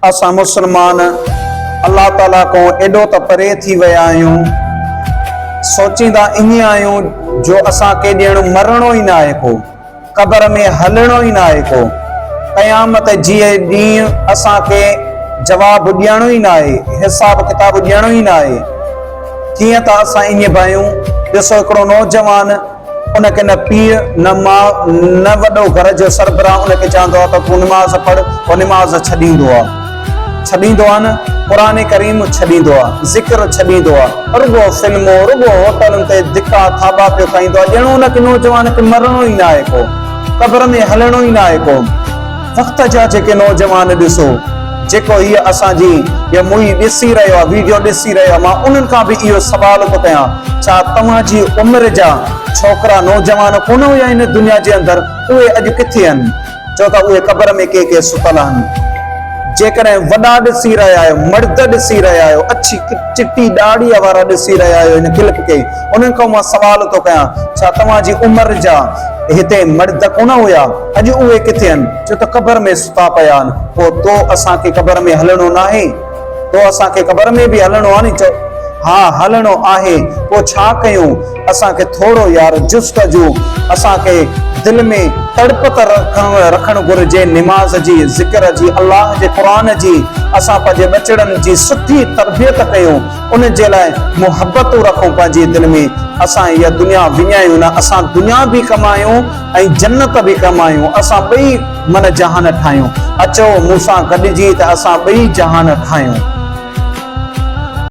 असां मुसलमान अल्लाह ताला को एडो त परे थी विया आहियूं, सोचींदा ईअं आहियूं जो असां के ॾियणु मरणो ई न आहे को, क़बर में हलणो ई न आहे को, क़यामत जी ॾींहुं असांखे जवाब ॾियणो ई न आहे, हिसाब किताब ॾियणो ई न आहे। कीअं त असां ईअं भायूं, ॾिसो हिकिड़ो नौजवान, उनखे न पीउ न माउ न वॾो घर जो सरबराह उनखे चवंदो आहे त तूं निमाज़ पढ़, उहो निमाज़ छॾींदो आहे न, क़ुरान करीम छॾींदो आहे, ज़िक्र छॾींदो आहे, रुगो फिल्मूं रुगो होटलुनि ते धिका थाबा पियो खाईंदो आहे, ॼणो उनखे नौजवान खे मरणो ई न आहे को, क़बर में हलणो ई न आहे को। वक़्त जा जेके नौजवान ॾिसो, जेको हीअ असांजी इहा मूवी ॾिसी रहियो आहे, वीडियो ॾिसी रहियो आहे, मां उन्हनि खां बि इहो सवाल थो कयां, छा तव्हांजी उमिरि जा छोकिरा नौजवान कोन हुया हिन दुनिया जे अंदरि? उहे अॼु किथे आहिनि? चओ था उहे क़बर में के सुतल आहिनि। जेकॾहिं वॾा ॾिसी रहिया आहियो, मर्द ॾिसी रहिया आहियो, अछी चिटी ॾाढ़ीअ वारा ॾिसी रहिया आहियो हिन क्लिप खे, उन्हनि खां मां सवाल थो कयां, छा तव्हांजी उमिरि जा हिते मर्द कोन हुया? अॼु उहे किथे आहिनि? छो त क़बर में सुता पिया आहिनि। पोइ तो असांखे क़बर में हलणो न आहे? तो असांखे क़बर में बि हलणो आहे नी? चओ हा हलणो आहे। पोइ छा कयूं? असांखे थोरो यार जुस्तजू, असांखे दिल में तड़प रखणु घुरिजे निमाज़ जी, ज़िक्र जी, अल्लाह जे क़ुरान जी। असां पंहिंजे बचड़नि जी सुठी तरबियत कयूं, उन जे लाइ मुहबतूं रखूं पंहिंजे दिल में। असां इहा दुनिया विञायूं न, असां दुनिया बि कमायूं ऐं जन्नत बि कमायूं, असां ॿई मन जहान ठाहियूं। अचो मूंसां गॾिजी त असां ॿई जहान ठाहियूं।